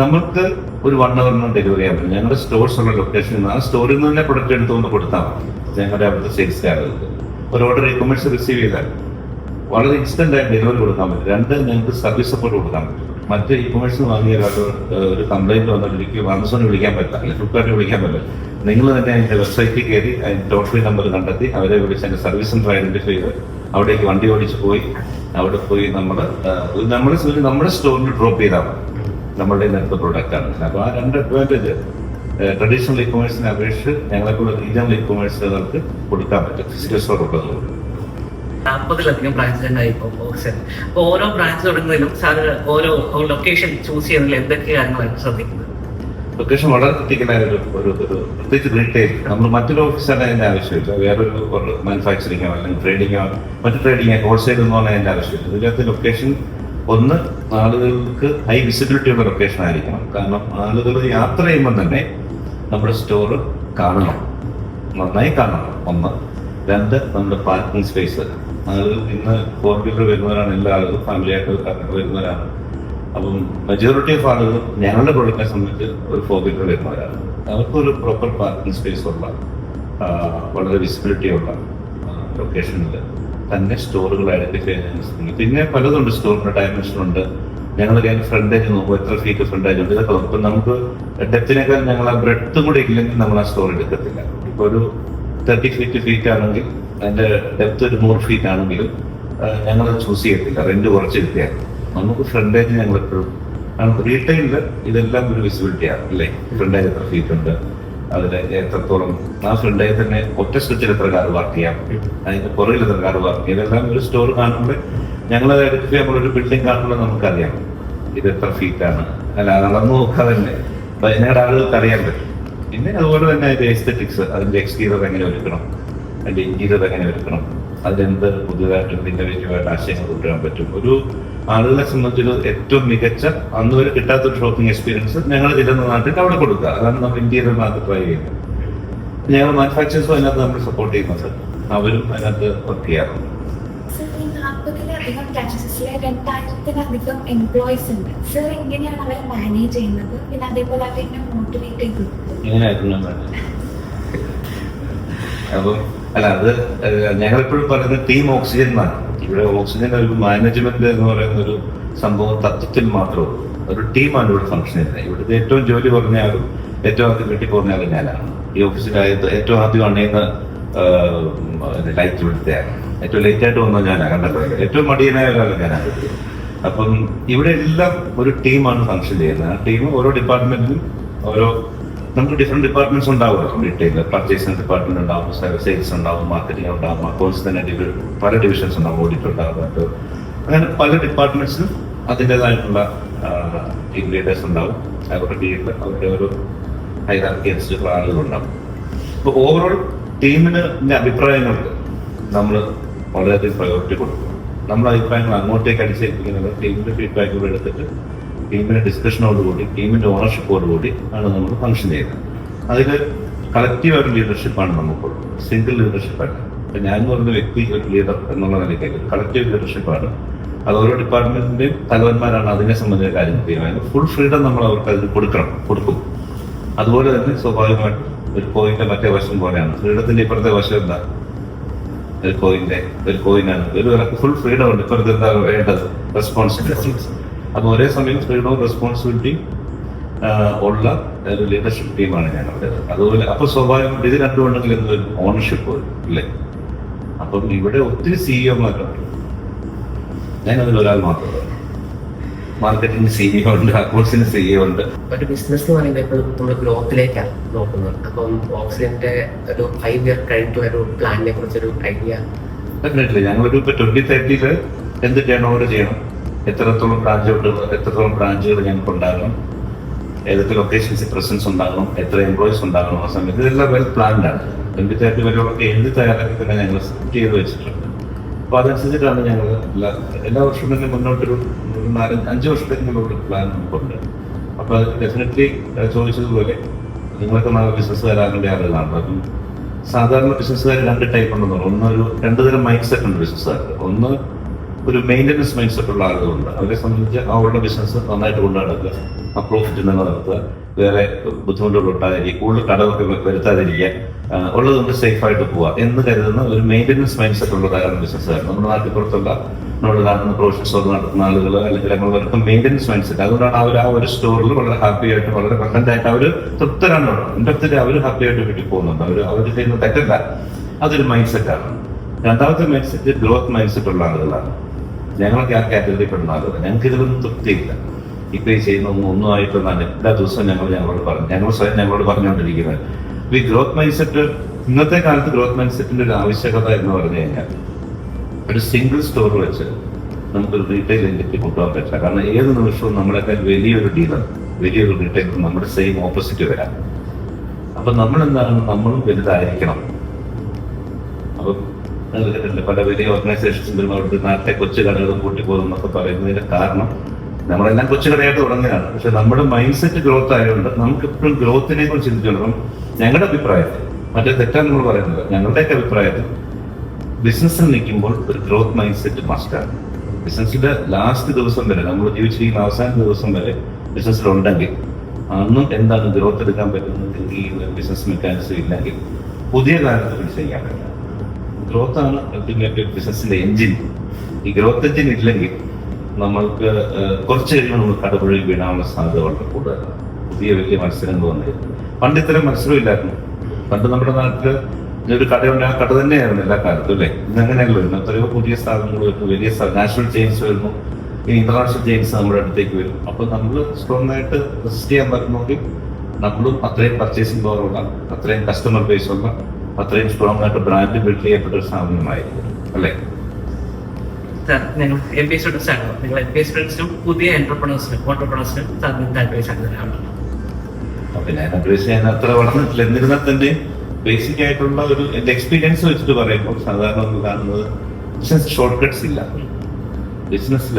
നമുക്ക് ഒരു 1 hour ഡെലിവറി ചെയ്യാൻ പറ്റും. ഞങ്ങളുടെ സ്റ്റോർസ് ഉള്ള ലൊക്കേഷനിൽ നിന്ന് ആ സ്റ്റോറിൽ നിന്ന് തന്നെ പ്രൊഡക്റ്റ് എടുത്തുകൊണ്ട് കൊടുത്താൽ മതി. ഞങ്ങളുടെ അവിടുത്തെ സെയിൽസുകാർക്ക് ഒരു ഓർഡർ ഇ കൊമേഴ്സ് റിസീവ് ചെയ്താൽ വളരെ ഇൻസ്റ്റന്റ് ആയിട്ട് ഡെലിവറി കൊടുക്കാൻ പറ്റും. 2 ഞങ്ങൾക്ക് സർവീസ് സപ്പോർട്ട് കൊടുക്കാൻ പറ്റും. മറ്റേ ഇ കൊമേഴ്സിന് വാങ്ങിയ ഒരു കംപ്ലൈന്റ് വന്നിട്ട് എനിക്ക് ആമസോണിൽ വിളിക്കാൻ പറ്റില്ല, അല്ലെങ്കിൽ ഫ്ലിപ്കാർട്ടിൽ വിളിക്കാൻ പറ്റില്ല. നിങ്ങൾ തന്നെ അതിന്റെ വെബ്സൈറ്റിൽ കയറി അതിന്റെ ടോൾ ഫ്രീ നമ്പർ കണ്ടെത്തി അവരെ വിളിച്ച് അതിന്റെ സർവീസ് സെന്റർ ഐഡന്റിഫൈ ചെയ്ത് അവിടേക്ക് വണ്ടി ഓടിച്ച് പോയി അവിടെ പോയി നമ്മുടെ സ്റ്റോറിൽ ഡ്രോപ്പ് ചെയ്താൽ മതി. നമ്മളുടെ അടുത്ത പ്രോഡക്റ്റ് ആണ്. അപ്പോൾ ആ രണ്ട് അഡ്വാൻറ്റേജ് ട്രഡീഷണൽ ഇ കൊമേഴ്സിനെ അപേക്ഷിച്ച് ഞങ്ങളെക്കൂടെ റീജിയണൽ ഇ കൊമേഴ്സുകൾക്ക് കൊടുക്കാൻ പറ്റും, ഫിസിക്കൽ സ്റ്റോർ ഉള്ളതുകൊണ്ട്. 40-ലധികം ബ്രാഞ്ച് തന്നെ ഇപ്പോൾ ബോക്സിൽ. അപ്പോൾ ഓരോ ബ്രാഞ്ച് തുടങ്ങുന്നതിലും സാർ ഓരോ ലൊക്കേഷൻ ചൂസ് ചെയ്യുന്നതിൽ എന്തൊക്കെ കാര്യങ്ങളാണ് ശ്രദ്ധിക്കുന്നത്? ലൊക്കേഷൻ വളരെ ക്രിട്ടിക്കലായ ഒരു പ്രത്യേകിച്ച് റീറ്റെയിൽ നമ്മൾ മറ്റൊരു ഓഫീസാണ് അതിൻ്റെ ആവശ്യമില്ല. വേറൊരു മാനുഫാക്ചറിങ്ങോ അല്ലെങ്കിൽ ട്രേഡിങ്ങോ മറ്റു ട്രേഡിങ്ങോ ഹോൾസെയിൽ ഒന്നും അതിൻ്റെ ആവശ്യമില്ല. ഇതിനകത്ത് ലൊക്കേഷൻ ഒന്ന് ആളുകൾക്ക് ഹൈ വിസിബിലിറ്റി ഉള്ള ലൊക്കേഷൻ ആയിരിക്കണം. കാരണം ആളുകൾ യാത്ര ചെയ്യുമ്പോൾ തന്നെ നമ്മുടെ സ്റ്റോർ കാണണം, നന്നായി കാണണം. ഒന്ന്. രണ്ട്, നമ്മുടെ പാർക്കിംഗ് സ്പേസ്. ആളുകൾ ഇന്ന് 4 വീലർ വരുന്നവരാണ്, എല്ലാ ആളുകളും ഫാമിലി ആയിട്ട് വരുന്നവരാണ്. അപ്പം മെജോറിറ്റി ഓഫ് ആളുകളും ഞങ്ങളുടെ പ്രൊഡക്റ്റിനെ സംബന്ധിച്ച് ഒരു 4 വീലർ വരുന്നവരാണ്. അവർക്കൊരു പ്രോപ്പർ പാർക്കിംഗ് സ്പേസ് ഉള്ള വളരെ വിസിബിലിറ്റി ഉള്ള ലൊക്കേഷനിൽ തന്നെ സ്റ്റോറുകൾ ഐഡന്റിഫൈ ചെയ്യാൻ ശ്രമിക്കും. പിന്നെ പലതുണ്ട്, സ്റ്റോറിന്റെ ഡയമെൻഷൻ ഉണ്ട്. ഞങ്ങൾ ഫ്രണ്ടേജ് നോക്കും, എത്ര ഫീറ്റ് ഫ്രണ്ടേജ് ഉണ്ട്, ഇതൊക്കെ നോക്കും. നമുക്ക് ഡെപ്തിനേക്കാൾ ഞങ്ങൾ ആ ബ്രെഡ്ത്തും കൂടെ ഇല്ലെങ്കിൽ നമ്മൾ ആ സ്റ്റോർ എടുക്കത്തില്ല. ഇപ്പോൾ ഒരു 30 ഫീറ്റ് ആണെങ്കിൽ അതിന്റെ ഡെപ്ത് ഒരു 100 ഫീറ്റ് ആണെങ്കിലും ഞങ്ങളത് ചൂസ് ചെയ്യത്തില്ല, റെന്റ് കുറച്ച് കിട്ടിയാൽ. നമുക്ക് ഫ്രണ്ടേജ് ഞങ്ങൾ എപ്പോഴും റീറ്റെയിലില് ഇതെല്ലാം ഒരു വിസിബിലിറ്റിയാണ് അല്ലേ. ഫ്രണ്ടേജ് എത്ര ഫീറ്റ് ഉണ്ട്, അതിൽ എത്രത്തോളം ആ ഫ്രണ്ടേജ് തന്നെ ഒറ്റ സ്വിച്ചിൽ എത്ര കാർ വർക്ക് ചെയ്യാം, അതിന്റെ പുറകിൽ എത്ര കാർ വർക്ക് ചെയ്യാം, ഇതെല്ലാം ഒരു സ്റ്റോർ കാണുമ്പോൾ ഞങ്ങൾ എടുത്ത് നമ്മളൊരു ബിൽഡിംഗ് കാണുമ്പോൾ നമുക്കറിയാം ഇത് എത്ര ഫീറ്റാണ്. അല്ല, അളന്ന് നോക്കാതെ തന്നെ ഞങ്ങളുടെ ആളുകൾക്ക് അറിയാൻ പറ്റും. പിന്നെ അതുപോലെ തന്നെ അതിന്റെ എസ്തെറ്റിക്സ്, അതിന്റെ എക്സ്റ്റീരിയർ എങ്ങനെ ഒരുക്കണം, അതിന്റെ ഇന്റീരിയർ എങ്ങനെ ഒരുക്കണം, അതിലെന്ത് പുതിയതായിട്ടും ഇന്നോവേറ്റീവായിട്ട് ആശയങ്ങൾ കൊണ്ടുവരാൻ പറ്റും. ഒരു ആളുകളെ സംബന്ധിച്ചൊരു ഏറ്റവും മികച്ച അന്ന് വരെ കിട്ടാത്തൊരു ഷോപ്പിംഗ് എക്സ്പീരിയൻസ് ഞങ്ങൾ ചെല്ലുന്ന നാട്ടിൽ അവിടെ കൊടുക്കുക. അതാണ് നമ്മൾ ഇന്ത്യയിലൊന്നും ട്രൈ ചെയ്യുന്നത്. ഞങ്ങൾ മാനുഫാക്ചേഴ്സും അതിനകത്ത് നമ്മൾ സപ്പോർട്ട് ചെയ്യുന്നത്, അവരും അതിനകത്ത് വർക്ക് ചെയ്യാറുണ്ട്. 40-ലധികം ബ്രാഞ്ചസിലെ 2000-ലധികം എംപ്ലോയീസ് ഉണ്ട്. സർ എങ്ങനെയാണ് അവരെ മാനേജ് ചെയ്യുന്നത്? പിന്നെ അതേപോലെ അവരെ മോട്ടിവേറ്റ് ചെയ്തത് എങ്ങനെയായിരുന്നു? അപ്പം അല്ല, അത് ഞങ്ങളെപ്പോഴും പറയുന്നത് ടീം ഓക്സിജൻ എന്നാണ്. ഇവിടെ ഓക്സിജൻ ഒരു മാനേജ്മെന്റ് എന്ന് പറയുന്ന ഒരു സംഭവം തത്വത്തിൽ മാത്രമേ ഒരു ടീമാണ് ഇവിടെ ഫംഗ്ഷൻ ചെയ്യുന്നത്. ഇവിടുത്തെ ഏറ്റവും ജോലി കുറഞ്ഞാലും ഏറ്റവും ആദ്യം വെട്ടി കുറഞ്ഞാലും ഞാനാണ്. ഈ ഓഫീസിലായത് ഏറ്റവും ആദ്യം അണയുന്ന ലൈറ്റ് ഇവിടുത്തെയാണ്. ഏറ്റവും ലേറ്റ് ആയിട്ട് വന്നാൽ ഞാനാണ് കണ്ടത്. ഏറ്റവും മടിയനായ ഒരാളും ഞാനാണ്. അപ്പം ഇവിടെ എല്ലാം ഒരു ടീമാണ് ഫംഗ്ഷൻ ചെയ്യുന്നത്. ആ ടീം ഓരോ ഡിപ്പാർട്ട്മെന്റിലും നമുക്ക് ഡിഫറെന്റ് ഡിപ്പാർട്ട്മെന്റ്സ് ഉണ്ടാവുമല്ലോ. റീറ്റെയിൽ പർച്ചേസിംഗ് ഡിപ്പാർട്ട്മെന്റ് ഉണ്ടാവും, സെയിൽസ് ഉണ്ടാവും, മാർക്കറ്റിംഗ് ഉണ്ടാവും, അക്കൗണ്ട്സ് തന്നെ പല ഡിവിഷൻസ് ഉണ്ടാവും, ഓഡിറ്റ് ഉണ്ടാവും. അങ്ങനെ പല ഡിപ്പാർട്ട്മെന്റ്സിനും അതിൻ്റെതായിട്ടുള്ള ടീം ലീഡേഴ്സ് ഉണ്ടാവും. അവരുടെ കീഴിൽ അവരുടെ ഒരു ഹൈറാർക്കി അനുസരിച്ചുള്ള ആളുകളുണ്ടാവും. അപ്പോൾ ഓവറോൾ ടീമിന് അഭിപ്രായങ്ങൾക്ക് നമ്മൾ വളരെയധികം പ്രയോറിറ്റി കൊടുക്കും. നമ്മുടെ അഭിപ്രായങ്ങൾ അങ്ങോട്ടേക്ക് അടിച്ചേൽപ്പിക്കുന്നത് ടീമിന്റെ ഫീഡ്ബാക്കുകൾ എടുത്തിട്ട് ടീമിന്റെ ഡിസ്കഷനോടുകൂടി ടീമിന്റെ ഓണർഷിപ്പോടുകൂടി ആണ് നമ്മൾ ഫംഗ്ഷൻ ചെയ്യുന്നത്. അതിൽ കളക്റ്റീവായിട്ട് ലീഡർഷിപ്പാണ് നമുക്കുള്ളത്, സിംഗിൾ ലീഡർഷിപ്പല്ല. ഇപ്പം ഞാൻ എന്ന് പറയുന്ന വ്യക്തി ഒരു ലീഡർ എന്നുള്ള നിലയ്ക്ക് കളക്റ്റീവ് ലീഡർഷിപ്പാണ്. അത് ഓരോ ഡിപ്പാർട്ട്മെന്റിന്റെയും തലവന്മാരാണ് അതിനെ സംബന്ധിച്ച കാര്യങ്ങൾ തീരുമാനിക്കുന്നത്. ഫുൾ ഫ്രീഡം നമ്മൾ അവർക്ക് അതിന് കൊടുക്കും. അതുപോലെ തന്നെ സ്വാഭാവികമായിട്ടും ഒരു കോയിന്റെ മറ്റേ വശം പോലെയാണ്. ഫ്രീഡത്തിന്റെ ഇപ്പുറത്തെ വശം എന്താ? ഒരു കോയിനാണ്. ഫുൾ ഫ്രീഡം ഉണ്ട്. ഇപ്പുറത്ത് എന്താ വേണ്ടത്? റെസ്പോൺസിബിലിറ്റി. അപ്പൊ ഒരേ സമയം ഫ്രീഡവും റെസ്പോൺസിബിലിറ്റിയും ഉള്ള ഒരു ലീഡർഷിപ്പ് ടീമാണ് ഞങ്ങളുടെ. അതുപോലെ അപ്പൊ സ്വാഭാവികമായിട്ട് ഇത് രണ്ടുമുണ്ടെങ്കിൽ എന്തൊരു ഓണർഷിപ്പ് വരും ഇല്ലേ. അപ്പം ഇവിടെ ഒത്തിരി സിഇഒമാരുണ്ട്, ഞാനതിൽ ഒരാൾ മാത്രമല്ല. മാർക്കറ്റിംഗ് സിഇഒ ഉണ്ട്, അക്കൗണ്ട്സിന് സിഇഒ ഉണ്ട്. ഒരു ബിസിനസ് എന്ന് പറയുമ്പോൾ എപ്പോഴും നമ്മൾ ഗ്രോത്തിലേക്കാണ് നോക്കുന്നത്. അപ്പം ഓക്സിജന്റെ ഒരു 5 ഇയർ കഴിഞ്ഞിട്ട് ഒരു പ്ലാനിനെ കുറിച്ചൊരു ഐഡിയ ഡെഫിനറ്റ്ലി ഞങ്ങളൊരു ഇപ്പൊ 2030 എന്ത് ടേൺ ഓവർ ചെയ്യണം, എത്രത്തോളം ബ്രാഞ്ചുകൾ ഞങ്ങൾക്ക് ഉണ്ടാകണം, ഏതൊക്കെ ലൊക്കേഷൻസിൽ പ്രസൻസ് ഉണ്ടാകണം, എത്ര എംപ്ലോയീസ് ഉണ്ടാകണം, ആ സമയത്ത് ഇതെല്ലാം വെൽ പ്ലാൻഡ് ആണ്. 2030 വരെയുള്ളൊക്കെ എഴുതി തയ്യാറാക്കി തന്നെ ഞങ്ങൾ സെറ്റ് ചെയ്ത് വെച്ചിട്ടുണ്ട്. അപ്പോൾ അതനുസരിച്ചിട്ടാണ് ഞങ്ങൾ എല്ലാ വർഷവും തന്നെ മുന്നോട്ടൊരു 4-5 വർഷത്തേക്കുള്ള പ്ലാൻ നമുക്കുണ്ട്. അപ്പോൾ അത് ഡെഫിനറ്റ്ലി ചോദിച്ചതുപോലെ നിങ്ങൾക്ക് നല്ല ബിസിനസ്സുകാരാകേണ്ട ആളുകളാണ്. അപ്പം സാധാരണ ബിസിനസ്സുകാർ 2 ടൈപ്പ് ഉണ്ടെന്നുള്ളൂ. രണ്ട് തരം മൈൻഡ് സെറ്റ് ഉണ്ട് ബിസിനസ്സുകാർക്ക്. ഒന്ന് ഒരു മെയിൻ്റനൻസ് മൈൻഡ് സെറ്റ് ഉള്ള ആളുകളുണ്ട്. അവരെ സംബന്ധിച്ച് അവരുടെ ബിസിനസ് നന്നായിട്ട് കൊണ്ടുനടക്കുക, ആ പ്രോഫിറ്റ് നിലനിർത്തുക, വേറെ ബുദ്ധിമുട്ടുകൾ ഉണ്ടാതിരിക്കുക, കൂടുതൽ കടമൊക്കെ വരുത്താതിരിക്കുക, ഉള്ളതുകൊണ്ട് സേഫായിട്ട് പോവുക എന്ന് കരുതുന്ന ഒരു മെയിൻ്റനൻസ് മൈൻഡ് സെറ്റ് ഉള്ള ധാരാളം ബിസിനസ്സുകാർ നമ്മുടെ നാട്ടിൽ പുറത്തുള്ള നമ്മൾ നടത്തുന്ന പ്രൊഫഷണൽ സ്റ്റോർ നടത്തുന്ന ആളുകൾ അല്ലെങ്കിൽ അവർക്ക് മെയിൻ്റനൻസ് മൈൻഡ് സെറ്റ്. അതുകൊണ്ടാണ് അവർ ആ ഒരു സ്റ്റോറിൽ വളരെ ഹാപ്പി ആയിട്ട് വളരെ കണ്ടന്റ് ആയിട്ട് അവർ തൃപ്തരാണ്. എൻ്റെ അടുത്ത് അവർ ഹാപ്പി ആയിട്ട് വീട്ടിൽ പോകുന്നുണ്ട്. അവർ ചെയ്യുന്ന തെറ്റല്ല, അതൊരു മൈൻഡ് സെറ്റാണ്. രണ്ടാമത്തെ mind set growth mind set ഉള്ള ആളുകളാണ്. ഞങ്ങളൊക്കെ ആ കാറ്റഗറി പെടുന്ന ആളുകൾ. ഞങ്ങൾക്ക് ഇതിലൊന്നും തൃപ്തിയില്ല. ഇപ്പൊ ഈ ചെയ്യുന്ന ഒന്നും ആയിട്ടൊന്നാണ് എല്ലാ ദിവസവും ഞങ്ങൾ സ്വയം ഞങ്ങളോട് പറഞ്ഞുകൊണ്ടിരിക്കുന്നത്. ഈ ഗ്രോത്ത് മൈൻഡ് സെറ്റ്, ഇന്നത്തെ കാലത്ത് ഗ്രോത്ത് മൈൻഡ് സെറ്റിന്റെ ഒരു ആവശ്യകത എന്ന് പറഞ്ഞു കഴിഞ്ഞാൽ ഒരു സിംഗിൾ സ്റ്റോർ വെച്ച് നമുക്കൊരു റീറ്റെയിൽ ഇൻഡസ്ട്രി കൊണ്ടുപോകാൻ പറ്റില്ല. കാരണം ഏത് നിമിഷവും നമ്മളെക്കാൾ വലിയൊരു ഡീലർ, വലിയൊരു റീറ്റെയിലർ നമ്മുടെ സെയിം ഓപ്പോസിറ്റ് വരാം. അപ്പൊ നമ്മളും വലുതായിരിക്കണം. അപ്പം പല വലിയ ഓർഗനൈസേഷൻസിലും അവിടുത്തെ നാട്ടിലെ കൊച്ചു കടകളും കൂട്ടിപ്പോകുന്നൊക്കെ പറയുന്നതിന്റെ കാരണം നമ്മളെല്ലാം കൊച്ചു കടയായിട്ട് തുടങ്ങുകയാണ്. പക്ഷെ നമ്മുടെ മൈൻഡ് സെറ്റ് ഗ്രോത്ത് ആയതുകൊണ്ട് നമുക്ക് എപ്പോഴും ഗ്രോത്തിനെ കുറിച്ച് ചിന്തിക്കണം. ഞങ്ങളുടെ അഭിപ്രായത്തിൽ, മറ്റേ തെറ്റാണ് നമ്മൾ പറയുന്നത്, ഞങ്ങളുടെയൊക്കെ അഭിപ്രായത്തിൽ ബിസിനസ്സിൽ നിൽക്കുമ്പോൾ ഒരു ഗ്രോത്ത് മൈൻഡ് സെറ്റ് മസ്റ്റാണ്. ബിസിനസ്സിന്റെ ലാസ്റ്റ് ദിവസം വരെ, നമ്മൾ ജീവിച്ചിരിക്കുന്ന അവസാന ദിവസം വരെ ബിസിനസ്സിലുണ്ടെങ്കിൽ അന്നും എന്താണ് ഗ്രോത്ത് എടുക്കാൻ പറ്റുന്നത് ഈ ബിസിനസ് മെക്കാനിസം ഇല്ലെങ്കിൽ പുതിയ കാലത്ത് പിടിച്ച് ചെയ്യാൻ പറ്റില്ല. ഗ്രോത്താണ് അൾട്ടിമേറ്റ് ബിസിനസിന്റെ എഞ്ചിൻ. ഈ ഗ്രോത്ത് എഞ്ചിൻ ഇല്ലെങ്കിൽ നമ്മൾക്ക് കുറച്ച് കഴിയുമ്പോൾ നമ്മൾ കടപുഴകി വീഴാനുള്ള സാധ്യത വളരെ കൂടുതലാണ്. പുതിയ വലിയ മത്സരങ്ങൾ വന്നിരുന്നു. പണ്ട് ഇത്തരം മത്സരം ഇല്ലായിരുന്നു. പണ്ട് നമ്മുടെ നാട്ടിൽ ഒരു കടയുണ്ട്, ആ കട തന്നെയായിരുന്നു എല്ലാ കാലത്തും, അല്ലേ? ഇന്നങ്ങനെയല്ല വരുന്നു. എത്രയോ പുതിയ സ്ഥാപനങ്ങൾ വരുന്നു, വലിയ നാഷണൽ ചെയിൻസ് വരുന്നു, ഈ ഇന്റർനാഷണൽ ചെയിൻസ് നമ്മുടെ അടുത്തേക്ക് വരും. അപ്പൊ നമ്മൾ സ്ട്രോങ് ആയിട്ട് റെസിസ്റ്റ് ചെയ്യാൻ പറ്റുന്നെങ്കിൽ നമ്മളും അത്രയും പർച്ചേസിംഗ് പവർ ഉള്ള, അത്രയും കസ്റ്റമർ ബേസ് ഉള്ള, അത്രയും സ്ട്രോങ് ആയിട്ട് ബ്രാൻഡ് ബിൽഡ് ചെയ്യപ്പെട്ട ഒരു സ്ഥാപനമായിരിക്കും, അല്ലേ? ഞങ്ങൾ MBA സ്റ്റുഡൻസ് ആണ്. നിങ്ങൾ MBA സ്റ്റുഡൻസിനും പുതിയ ഓൺടർപ്രണേഴ്സിനും സാറിന് അഡ്വൈസ് ആണ്. പിന്നെ അഡ്വൈസ് ചെയ്യാൻ അത്ര വളർന്നിട്ടില്ല. എന്നിരുന്നാൽ തന്നെ ബേസിക് ആയിട്ടുള്ള ഒരു എന്റെ എക്സ്പീരിയൻസ് വെച്ചിട്ട് പറയുമ്പോൾ സാധാരണ നമ്മൾ കാണുന്നത് ബിസിനസ് ഷോർട്ട് കട്ട്സ് ഇല്ല. ബിസിനസ്സിൽ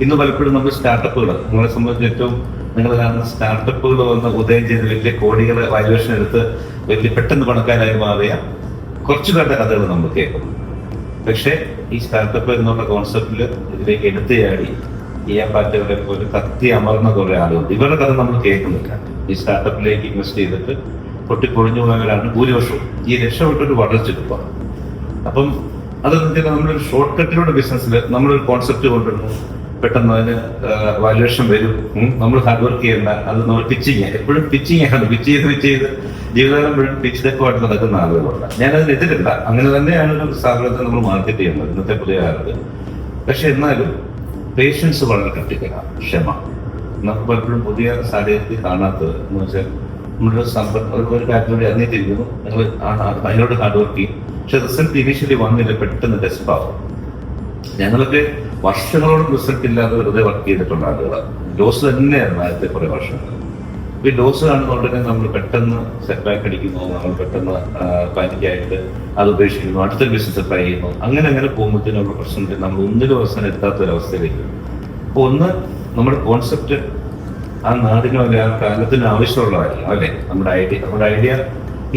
ഇന്ന് പലപ്പോഴും നമ്മൾ സ്റ്റാർട്ടപ്പുകൾ, നിങ്ങളെ സംബന്ധിച്ച് ഏറ്റവും നിങ്ങൾ കാണുന്ന സ്റ്റാർട്ടപ്പുകൾ വന്ന് ഉദയം ചെയ്ത് വലിയ കോടികളെ വാല്യുവേഷൻ എടുത്ത് വലിയ പെട്ടെന്ന് പണക്കാരായി മാറിയ കുറച്ചു പേരുടെ കഥകൾ നമ്മൾ കേൾക്കും. പക്ഷേ ഈ സ്റ്റാർട്ടപ്പ് എന്നുള്ള കോൺസെപ്റ്റിൽ ഇതിലേക്ക് എടുത്തുചാടി ചെയ്യാൻ പറ്റവരെ പോലെ കത്തി അമർന്ന കുറെ ആളുകൾ, ഇവരുടെ കഥ നമ്മൾ കേൾക്കുന്നില്ല. ഈ സ്റ്റാർട്ടപ്പിലേക്ക് ഇൻവെസ്റ്റ് ചെയ്തിട്ട് പൊട്ടിപ്പൊളിഞ്ഞു പോയവരാണ് ഭൂരിപക്ഷവും. ഈ രക്ഷപ്പെട്ടൊരു വളർച്ചെടുക്കുക. അപ്പം അതെന്ന് വെച്ചാൽ നമ്മളൊരു ഷോർട്ട് കട്ടിലൂടെ ബിസിനസ്സിൽ നമ്മളൊരു കോൺസെപ്റ്റ് കൊണ്ടുവരുന്നു, പെട്ടെന്ന് അതിന് വാല്യുവേഷൻ വരും, നമ്മൾ ഹാർഡ് വർക്ക് ചെയ്യേണ്ട, അത് നമ്മൾ പിച്ചിങ്, എപ്പോഴും പിച്ചിങ് ആണ്. പിച്ച് ചെയ്ത് ജീവിതകാലം മുഴുവൻ പിച്ച് ഡെക്കുമായിട്ട് നടക്കുന്ന ആളുകളുണ്ട്. ഞാനതിനെതിരില്ല. അങ്ങനെ തന്നെയാണ് ഒരു സ്ഥാപനത്തെ നമ്മൾ മാർക്കറ്റ് ചെയ്യുന്നത് ഇന്നത്തെ പുതിയ കാലത്ത്. പക്ഷെ എന്നാലും പേഷ്യൻസ് വളരെ ക്രിട്ടിക്കലാണ്, ക്ഷമ. നമുക്ക് പലപ്പോഴും പുതിയ സാഹചര്യത്തിൽ കാണാത്തത് എന്ന് വെച്ചാൽ നമ്മുടെ ഒരു കാര്യത്തിലൂടെ അറിഞ്ഞിട്ടിരിക്കുന്നു, നിങ്ങൾ അതിനോട് ഹാർഡ് വർക്ക് ചെയ്യും. പക്ഷെ റിസൾട്ട് ഇനീഷ്യലി വന്നില്ല, പെട്ടെന്ന് ഡെസ്പ് ആവും. ഞങ്ങളൊക്കെ വർഷങ്ങളോളം റിസൾട്ട് ഇല്ലാതെ വെറുതെ വർക്ക് ചെയ്തിട്ടുള്ള ആളുകളാണ്. ഡോസ് തന്നെയായിരുന്നു ആദ്യത്തെ കുറെ വർഷങ്ങൾ. ഈ ഡോസ് കാണുന്നുണ്ടെങ്കിൽ നമ്മൾ പെട്ടെന്ന് സെറ്റ് ബാക്ക് അടിക്കുന്നു, നമ്മൾ പെട്ടെന്ന് പാനിക്കായിട്ട് അത് ഉപേക്ഷിക്കുന്നു, അടുത്ത ബിസിനസ് ട്രൈ ചെയ്യുന്നു. അങ്ങനെ പോകുമ്പോഴത്തേനുള്ള പ്രശ്നത്തിൽ നമ്മൾ ഒന്നിനും അവസാനം എത്താത്തൊരവസ്ഥയിലേക്ക്. അപ്പോൾ ഒന്ന്, നമ്മുടെ കോൺസെപ്റ്റ് ആ നാടിനോ അല്ലെ ആ കാലത്തിന് ആവശ്യമുള്ളതായിരിക്കും, അല്ലേ? നമ്മുടെ ഐഡിയ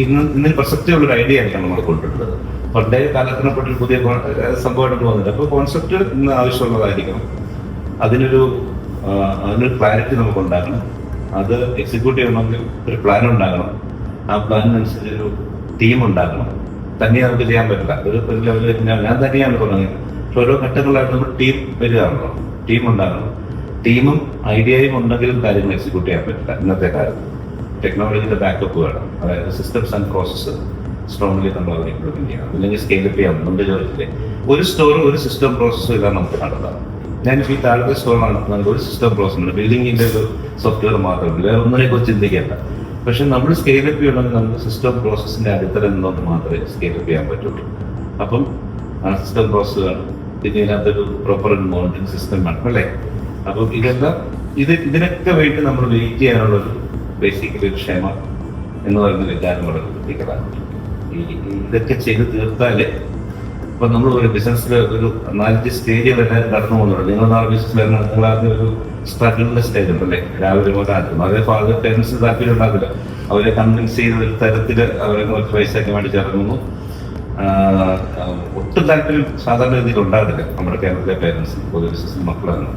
ഇന്ന് പ്രസക്തിയുള്ളൊരു ഐഡിയ ആയിരിക്കും നമ്മൾ കൊണ്ടുവരുന്നത്. പണ്ടേ കാലത്തിനെപ്പെട്ടൊരു പുതിയ സംഭവമായിട്ട് പോകുന്നുണ്ട്. അപ്പോൾ കോൺസെപ്റ്റ് ഇന്ന് ആവശ്യമുള്ളതായിരിക്കണം. അതിനൊരു ക്ലാരിറ്റി നമുക്ക് ഉണ്ടാകണം. അത് എക്സിക്യൂട്ട് ചെയ്യണമെങ്കിൽ ഒരു പ്ലാൻ ഉണ്ടാകണം. ആ പ്ലാനിനനുസരിച്ച് ഒരു ടീം ഉണ്ടാകണം. തന്നെ നമുക്ക് ചെയ്യാൻ പറ്റില്ല. ഒരു ലെവലിൽ ഞാൻ തന്നെയാണ് തുടങ്ങിയത്. പക്ഷെ ഓരോ ഘട്ടങ്ങളായിട്ട് നമ്മൾ ടീം വരികയാണല്ലോ. ടീം ഉണ്ടാകണം. ടീമും ഐഡിയയും ഉണ്ടെങ്കിലും കാര്യങ്ങൾ എക്സിക്യൂട്ട് ചെയ്യാൻ പറ്റില്ല ഇന്നത്തെ കാലത്ത്. ടെക്നോളജിയുടെ ബാക്കപ്പ് വേണം. അതായത് സിസ്റ്റംസ് ആൻഡ് പ്രോസസ്സ് സ്ട്രോങ്ലി നമ്മൾ അവിടെ ഇംപ്ലിമെന്റ് ചെയ്യണം. അല്ലെങ്കിൽ സ്കെയിലപ്പ് ചെയ്യാം. നമ്മുടെ ജോലിയിലെ ഒരു സ്റ്റോറും ഒരു സിസ്റ്റം പ്രോസസ്സും ഇല്ലാതെ നമുക്ക് നടത്താം. ഞാനിപ്പോൾ ഈ താഴത്തെ സ്റ്റോർ നടത്തുന്നത് ഒരു സിസ്റ്റം പ്രോസസ് ഉണ്ട്. ബിൽഡിങ്ങിന്റെ ഒരു സോഫ്റ്റ്വെയർ മാത്രമല്ല, വേറെ ഒന്നിനെ കുറിച്ച് ചിന്തിക്കേണ്ട. പക്ഷെ നമ്മൾ സ്കെയിലപ്പ് ചെയ്യണമെങ്കിൽ നമുക്ക് സിസ്റ്റം പ്രോസസ്സിന്റെ അടിത്തറ നിന്നുകൊണ്ട് മാത്രമേ സ്കെയിലപ്പ് ചെയ്യാൻ പറ്റുള്ളൂ. അപ്പം ആ സിസ്റ്റം പ്രോസസ്സ് വേണം. പിന്നെ ഇതിനകത്തൊരു പ്രോപ്പർ മോണിറ്ററിംഗ് സിസ്റ്റം വേണം, അല്ലേ? അപ്പം ഇതിനൊക്കെ വേണ്ടി നമ്മൾ വെയിറ്റ് ചെയ്യാനുള്ളൊരു ബേസിക്കലി ഒരു ക്ഷമ എന്ന് പറയുന്ന വിചാരം വളരെ പ്രത്യേകതാണ്. ഇതൊക്കെ ചെയ്ത് തീർത്താലേ ഇപ്പൊ നമ്മൾ ഒരു ബിസിനസ്സിൽ ഒരു 4 സ്റ്റേജുകൾ എല്ലാവരും കടന്നു പോകുന്നുണ്ട്. നിങ്ങൾ നാളെ ബിസിനസ് വരുന്ന നിങ്ങൾ ആദ്യം ഒരു സ്ട്രഗിളിന്റെ സ്റ്റേജ് ഉണ്ടല്ലേ, രാവിലെ മുതൽ ആദ്യം. അതേ ഫാദർ പേരൻസ് താല്പര്യം ഉണ്ടാകില്ല. അവരെ കൺവിൻസ് ചെയ്ത ഒരു തരത്തിൽ അവരെ കുറച്ച് പൈസയ്ക്ക് വേണ്ടി ചേർക്കുന്നു. ഒട്ടും താല്പര്യം സാധാരണ രീതിയിൽ ഉണ്ടാകില്ല നമ്മുടെ കേരളത്തിലെ പേരൻസ് പൊതു ബിസിനസ് മക്കളാണ്.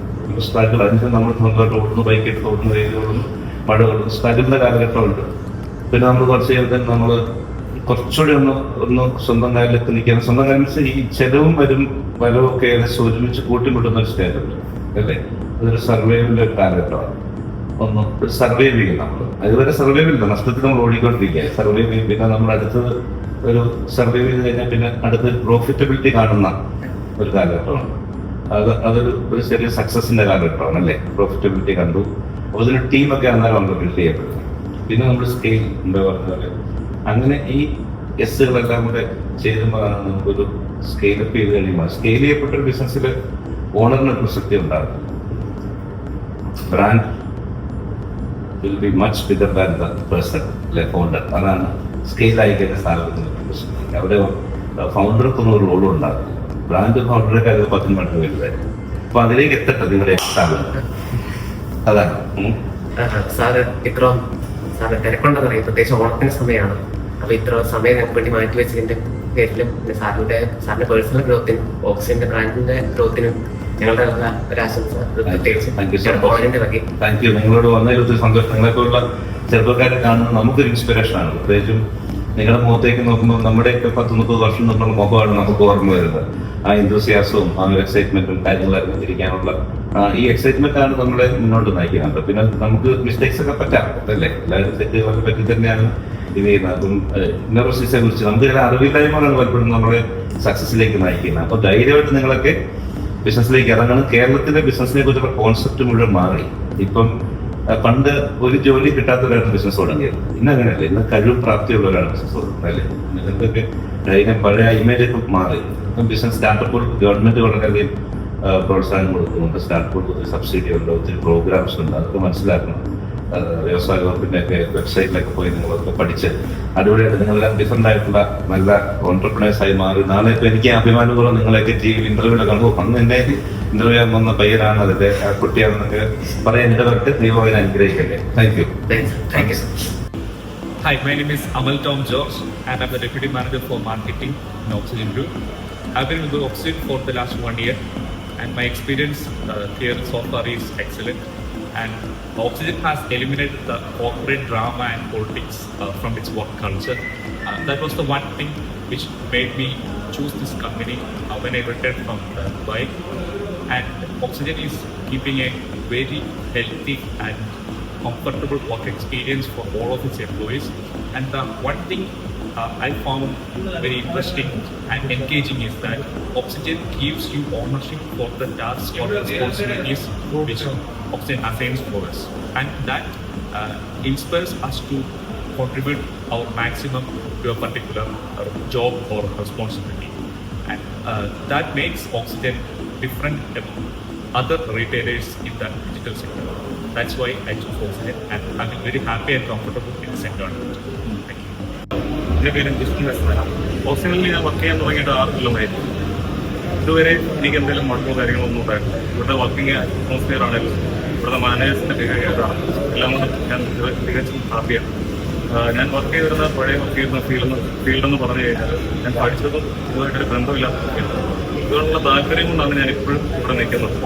സ്ട്രഗിൾ അതിന് നമ്മൾ സ്വന്തമായിട്ട് ഓടുന്നു, ബൈക്ക് എടുത്ത് ഓടുന്നു, വെയിൽ ഓടുന്നു, മഴ ഓടുന്നു. സ്ട്രഗിളിന്റെ കാലഘട്ടമുണ്ട്. പിന്നെ നമ്മൾ കുറച്ച് കഴിയുമ്പോൾ നമ്മൾ കുറച്ചുകൂടി ഒന്ന് സ്വന്തം കാലിലൊക്കെ നിൽക്കാൻ, സ്വന്തം കാലിൽ ഈ ചെലവും വരവും ഒക്കെ ഏകദേശം ഒരുമിച്ച് കൂട്ടിമുട്ടുന്ന ഒരു സ്റ്റേജുണ്ട് അല്ലേ. അതൊരു സർവൈവലിന്റെ ഒരു കാലഘട്ടമാണ്. ഒരു സർവൈവ് ചെയ്യും നമ്മൾ. അതുവരെ സർവൈവ് ഇല്ല, നഷ്ടത്തിൽ നമ്മൾ ഓടിക്കൊണ്ടിരിക്കുക. സർവൈവ് ചെയ്യും, പിന്നെ നമ്മൾ അടുത്തത് ഒരു സർവൈവ് ചെയ്ത് കഴിഞ്ഞാൽ പിന്നെ അടുത്ത് പ്രോഫിറ്റബിലിറ്റി കാണുന്ന ഒരു കാലഘട്ടമാണ്. അതൊരു ചെറിയ സക്സസിന്റെ കാലഘട്ടമാണ് അല്ലേ. പ്രോഫിറ്റബിലിറ്റി കണ്ടു, അപ്പോൾ അതിന് ടീമൊക്കെ അന്നേരം നമ്മൾ ബിൽഡ് ചെയ്യപ്പെടുന്നത്. പിന്നെ നമ്മൾ സ്കെയിൽ എന്താ പറഞ്ഞാൽ അങ്ങനെ ഈ എസ്സുകളെല്ലാം കൂടെ ചെയ്യുമ്പോഴാണ് നമുക്കൊരു സ്കെയിലപ്പ് ചെയ്ത് കഴിയുമ്പോൾ സ്കെയിൽ ചെയ്യപ്പെട്ട ഒരു ബിസിനസ്സിൽ ഓണറിന് പ്രസക്തി ഉണ്ടാകും. Brand will be much bigger than the person അല്ലെ, ഫൗണ്ടർ. അതാണ് സ്കെയിലായി കഴിഞ്ഞ സ്ഥാപനത്തിന് പ്രസക്തി. അവിടെ ഫൗണ്ടർക്കൊന്നും ഒരു റോളും ഉണ്ടാകും. ബ്രാൻഡ് ഫൗണ്ടറൊക്കെ അത് 10 മടങ്ങ് വലുതായിരുന്നു. അപ്പൊ അതിലേക്ക് എത്തട്ടെ നിങ്ങളുടെ സ്ഥാപനം. അതാണ് സാറ് തിരക്കുണ്ടെന്നറിയാം, പ്രത്യേകിച്ച് ഓണത്തിന് സമയമാണ്. അപ്പൊ ഇത്ര സമയം ഞങ്ങൾക്ക് വേണ്ടി മാറ്റി വെച്ചതിന്റെ പേരിലും പിന്നെ സാറിന്റെ പേഴ്സണൽ ഗ്രോത്തിനും ഓക്സിജന്റെ ബ്രാൻഡിന്റെ ഗ്രോത്തിനും ഞങ്ങളുടെ ഒരു ആശംസ പ്രത്യേകിച്ച്. Thank you. നിങ്ങളോട് വന്നതിൽ ഒത്തിരി സന്തോഷം. നിങ്ങളൊക്കെയുള്ള ചെറുപ്പക്കാരെ കാണുന്നത് നമുക്കൊരു ഇൻസ്പിറേഷനാണ്. പ്രത്യേകിച്ചും നിങ്ങളുടെ മുഖത്തേക്ക് നോക്കുമ്പോൾ നമ്മുടെയൊക്കെ 10-30 വർഷം നമ്മുടെ മുഖമാണ് നമുക്ക് ഓർമ്മ വരുന്നത്. ആ എന്തൂസിയാസവും ആ ഒരു എക്സൈറ്റ്മെന്റും കാര്യങ്ങളൊക്കെ തിരിക്കാനുള്ള ഈ എക്സൈറ്റ്മെന്റ് ആണ് നമ്മളെ മുന്നോട്ട് നയിക്കുന്നത്. പിന്നെ നമുക്ക് മിസ്റ്റേക്സ് ഒക്കെ പറ്റാം അല്ലേ, എല്ലാവരും തെറ്റുകളെ പറ്റി തന്നെയാണ് ഇത് ചെയ്യുന്നത്. അപ്പം ന്യൂറോസിസിനെ കുറിച്ച് നമുക്ക് ചില അറിവില്ലായ്മകളാണ് പലപ്പോഴും നമ്മളെ സക്സസിലേക്ക് നയിക്കുന്നത്. അപ്പൊ ധൈര്യമായിട്ട് നിങ്ങളൊക്കെ ബിസിനസ്സിലേക്ക് ഇറങ്ങണം. കേരളത്തിലെ ബിസിനസ്സിനെ കുറിച്ചുള്ള കോൺസെപ്റ്റ് മുഴുവൻ മാറി. ഇപ്പം പണ്ട് ഒരു ജോലി കിട്ടാത്തവരാണ് ബിസിനസ് തുടങ്ങിയത്. ഇന്ന് അങ്ങനെയല്ല, ഇന്ന് കഴിവും പ്രാപ്തിയുള്ളവരാണ് ബിസിനസ് തുടങ്ങുന്നത് അല്ലേ. ഇതൊക്കെ ധൈര്യം പഴയ ഇമേജ് ഒക്കെ മാറി. ഇപ്പം ബിസിനസ് സ്റ്റാർട്ടപ്പ് ഗവൺമെന്റ് വളരെയധികം പ്രോത്സാഹനം കൊടുക്കുന്നുണ്ട്. സ്റ്റാർട്ടപ്പ് സബ്സിഡി ഉണ്ട്, ഒത്തിരി പ്രോഗ്രാംസ് ഉണ്ട്. അതൊക്കെ മനസ്സിലാക്കണം. വ്യവസായ വകുപ്പിന്റെ ഒക്കെ വെബ്സൈറ്റിലൊക്കെ പോയി നിങ്ങളൊക്കെ പഠിച്ച് അടിപൊളിയായിട്ട് നിങ്ങളെല്ലാം ഡിഫറെന്റ് ആയിട്ടുള്ള നല്ല ഓൺടർപ്രണേഴ്സ് ആയി മാറി. നാളെ ഇപ്പൊ എനിക്ക് അഭിമാനപൂർവ്വം നിങ്ങളെയൊക്കെ ഇന്റർവ്യൂടെ കണ്ടു. അന്ന് എന്നെ ഇന്റർവ്യൂ വന്ന പയ്യനാണ്, അതിന്റെ കുട്ടിയാണെന്നൊക്കെ പറയാൻ ഇടവർക്ക് ദൈവം അനുഗ്രഹിക്കട്ടെ. Thank you. Hi, my name is Amal Tom George and I'm the Deputy Manager for Marketing in Oxygen Group. I've been with Oxygen for the last 1 year and my experience here so far is excellent. And Oxygen has eliminated the corporate drama and politics from its work culture. That was the one thing which made me choose this company when I returned from Dubai. And Oxygen is keeping a very healthy and comfortable work experience for all of its employees. And the one thing I found very interesting and engaging is that Oxygen gives you ownership for the tasks or responsibilities which Oxygen assigns for us, and that inspires us to contribute our maximum to a particular job or responsibility, and that makes Oxygen different among other retailers in the digital sector. That's why I chose Oxygen, and I'm very happy and comfortable in this environment. Thank you. എൻ്റെ പേര് business. ഓക്സിജനിൽ ഞാൻ work ചെയ്യാൻ തുടങ്ങിയിട്ട് 6 കൊല്ലമായിരുന്നു. ഇതുവരെ എനിക്ക് എന്തെങ്കിലും മടക്കോ കാര്യങ്ങളൊന്നും ഉണ്ടായിരുന്നു. ഇവിടുത്തെ വർക്കിംഗ് അറ്റ്മോസ്ഫിയർ ആണെങ്കിലും ഇവിടുത്തെ മാനേജേഴ്സിൻ്റെ ബിഹേവിയറാണ് എല്ലാം കൊണ്ടും ഞാൻ തികച്ചും ഹാപ്പിയാണ്. ഞാൻ വർക്ക് ചെയ്തിരുന്ന പഴയ വർക്ക് ചെയ്യുന്ന ഫീൽഡെന്ന് പറഞ്ഞു കഴിഞ്ഞാൽ ഞാൻ പഠിച്ചതും ഇതുമായിട്ടൊരു ബന്ധമില്ലാത്ത ഫീൽഡ്. ഇതുകൊണ്ടുള്ള താല്പര്യം കൊണ്ടാണ് ഞാൻ ഇപ്പോഴും ഇവിടെ നിൽക്കുന്നത്.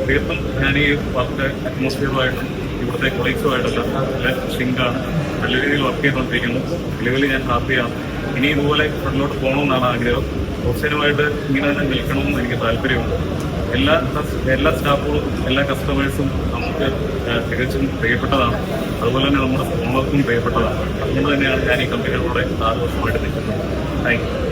തീർത്തും ഞാൻ ഈ വർക്ക് അറ്റ്മോസ്ഫിയറുമായിട്ടും ഇവിടുത്തെ കൊളീഗ്സുമായിട്ടെല്ലാം നല്ല സിങ്കാണ്. നല്ല രീതിയിൽ വർക്ക് ചെയ്തുകൊണ്ടിരിക്കുന്നു. നിലവിൽ ഞാൻ ഹാപ്പിയാണ്. ഇനി ഇതുപോലെ ഫ്രണ്ടിലോട്ട് പോകണമെന്നാണ് ആഗ്രഹം. ഓക്സിജനുമായിട്ട് ഇങ്ങനെ തന്നെ നിൽക്കണമെന്ന് എനിക്ക് താല്പര്യമുണ്ട്. എല്ലാ സ്റ്റാഫുകളും എല്ലാ കസ്റ്റമേഴ്സും നമുക്ക് തികച്ചും പ്രിയപ്പെട്ടതാണ്. അതുപോലെ തന്നെ നമ്മുടെ ഓണർക്കും പ്രിയപ്പെട്ടതാണ്. അതുകൊണ്ട് തന്നെയാണ് ഞാൻ ഈ കമ്പനികളോടെ 6 വർഷമായിട്ട് നിൽക്കുന്നത്. Thank you.